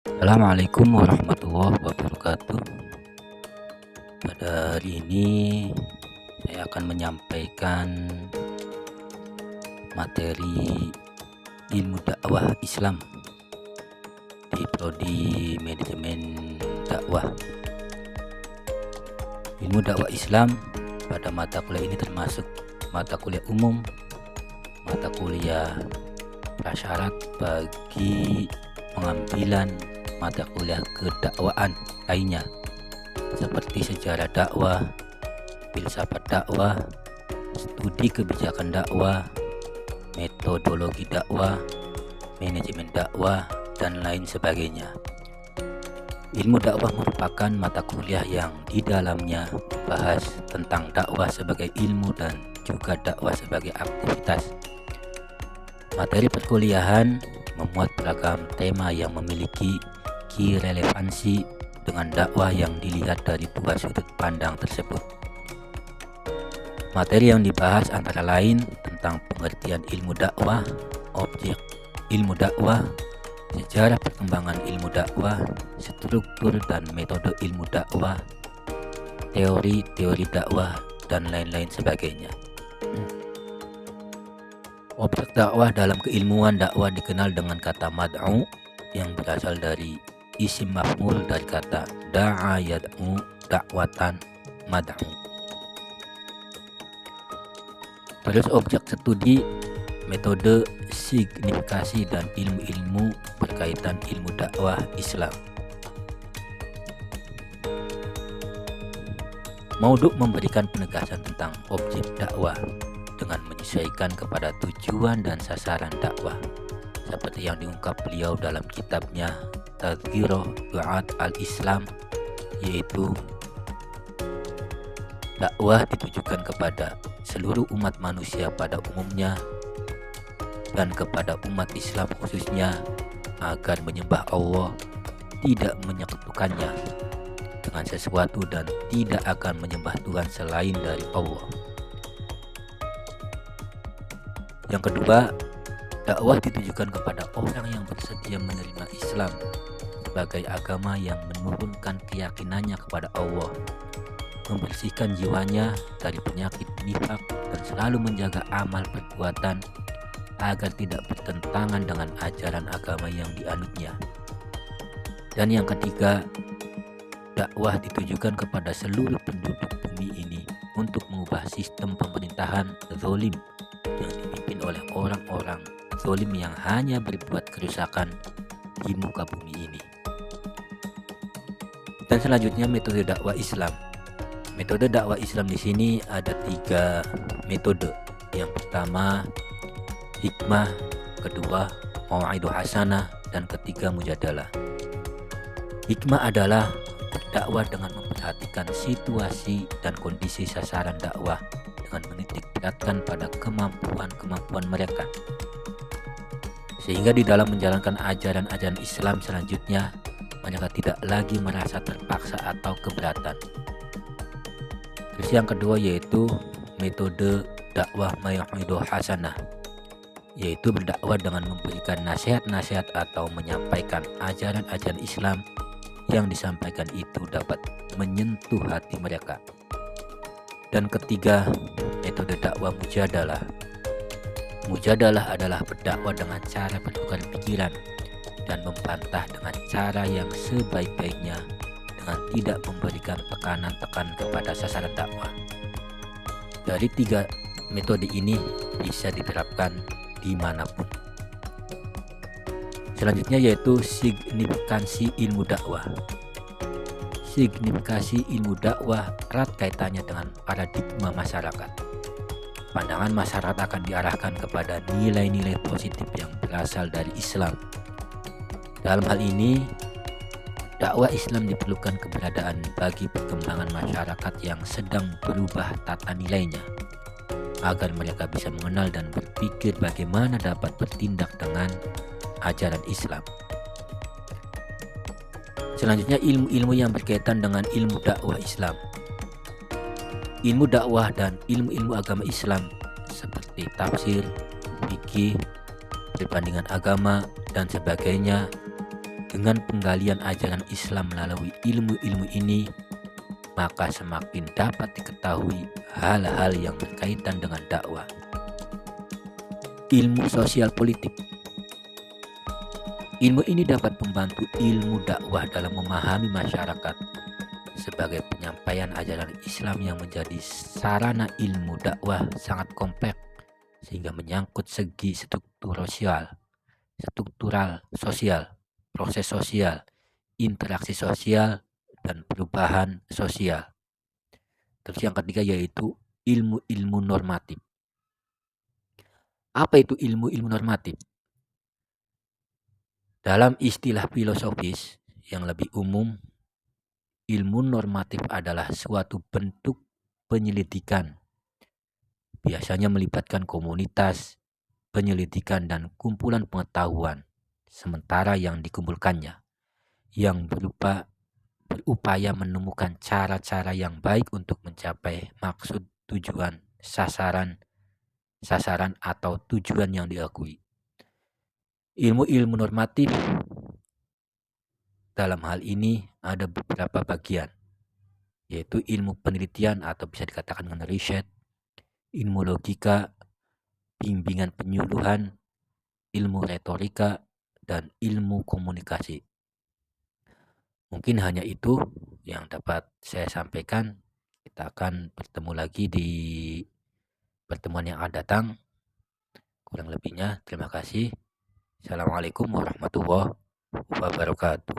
Assalamualaikum warahmatullahi wabarakatuh. Pada hari ini saya akan menyampaikan materi ilmu dakwah Islam di prodi manajemen dakwah. Ilmu dakwah Islam pada mata kuliah ini termasuk mata kuliah umum, mata kuliah prasyarat bagi pengambilan mata kuliah kedakwaan lainnya seperti sejarah dakwah, filsafat dakwah, studi kebijakan dakwah, metodologi dakwah, manajemen dakwah, dan lain sebagainya. Ilmu dakwah merupakan mata kuliah yang di dalamnya membahas tentang dakwah sebagai ilmu dan juga dakwah sebagai aktivitas. Materi perkuliahan memuat beragam tema yang memiliki relevansi dengan dakwah yang dilihat dari dua sudut pandang tersebut. Materi yang dibahas antara lain tentang pengertian ilmu dakwah, objek ilmu dakwah, sejarah perkembangan ilmu dakwah, struktur dan metode ilmu dakwah, teori dakwah, dan lain-lain sebagainya. Objek dakwah dalam keilmuan dakwah dikenal dengan kata mad'u yang berasal dari isim maf'ul dari kata da'a yad'u dakwatan mad'u. Terus objek studi, metode, signifikasi, dan ilmu-ilmu berkaitan ilmu dakwah Islam. Maudhu memberikan penegasan tentang objek dakwah dengan menyesuaikan kepada tujuan dan sasaran dakwah, seperti yang diungkap beliau dalam kitabnya Tadhkirah Du'at al-Islam, yaitu dakwah ditujukan kepada seluruh umat manusia pada umumnya dan kepada umat Islam khususnya agar menyembah Allah, tidak menyekutukannya dengan sesuatu dan tidak akan menyembah Tuhan selain dari Allah. Yang kedua, dakwah ditujukan kepada orang yang bersedia menerima Islam sebagai agama yang menurunkan keyakinannya kepada Allah, membersihkan jiwanya dari penyakit nifak, dan selalu menjaga amal perbuatan agar tidak bertentangan dengan ajaran agama yang dianutnya. Dan yang ketiga, dakwah ditujukan kepada seluruh penduduk bumi ini untuk mengubah sistem pemerintahan zalim yang dipimpin oleh orang-orang zalim yang hanya berbuat kerusakan di muka bumi ini. Dan selanjutnya metode dakwah Islam. Metode dakwah Islam di sini ada 3 metode. Yang pertama hikmah, kedua mau'idhah hasanah, dan ketiga mujadalah. Hikmah adalah berdakwah dengan memperhatikan situasi dan kondisi sasaran dakwah dengan menitik beratkan pada kemampuan mereka, sehingga di dalam menjalankan ajaran-ajaran Islam selanjutnya mereka tidak lagi merasa terpaksa atau keberatan. Terus yang kedua yaitu metode dakwah mau'idhah hasanah, yaitu berdakwah dengan memberikan nasihat-nasihat atau menyampaikan ajaran-ajaran Islam yang disampaikan itu dapat menyentuh hati mereka. Dan ketiga, metode dakwah mujadalah. Mujadalah adalah berdakwah dengan cara bertukar pikiran dan membantah dengan cara yang sebaik-baiknya dengan tidak memberikan tekanan kepada sasaran dakwah. Dari 3 metode ini bisa diterapkan dimanapun. Selanjutnya yaitu signifikansi ilmu dakwah. Signifikasi ilmu dakwah erat kaitannya dengan paradigma masyarakat. Pandangan masyarakat akan diarahkan kepada nilai-nilai positif yang berasal dari Islam. Dalam hal ini, dakwah Islam diperlukan keberadaan bagi perkembangan masyarakat yang sedang berubah tata nilainya, agar mereka bisa mengenal dan berpikir bagaimana dapat bertindak dengan ajaran Islam. Selanjutnya ilmu-ilmu yang berkaitan dengan ilmu dakwah Islam. Ilmu dakwah dan ilmu-ilmu agama Islam seperti tafsir, fikih, perbandingan agama, dan sebagainya Dengan penggalian ajaran Islam melalui ilmu-ilmu ini, maka semakin dapat diketahui hal-hal yang berkaitan dengan dakwah. Ilmu sosial politik. Ilmu ini dapat membantu ilmu dakwah dalam memahami masyarakat sebagai penyampaian ajaran Islam yang menjadi sarana ilmu dakwah sangat kompleks sehingga menyangkut segi struktural sosial, proses sosial, interaksi sosial, dan perubahan sosial. Terus yang ketiga yaitu ilmu-ilmu normatif. Apa itu ilmu-ilmu normatif? Dalam istilah filosofis yang lebih umum, ilmu normatif adalah suatu bentuk penyelidikan. Biasanya melibatkan komunitas, penyelidikan dan kumpulan pengetahuan, sementara yang dikumpulkannya, yang berupaya menemukan cara-cara yang baik untuk mencapai maksud, tujuan, sasaran atau tujuan yang diakui. Ilmu-ilmu normatif dalam hal ini ada beberapa bagian, yaitu ilmu penelitian atau bisa dikatakan dengan riset, ilmu logika, bimbingan penyuluhan, ilmu retorika, dan ilmu komunikasi. Mungkin hanya itu yang dapat saya sampaikan. Kita akan bertemu lagi di pertemuan yang akan datang. Kurang lebihnya, terima kasih. Assalamualaikum warahmatullahi wabarakatuh.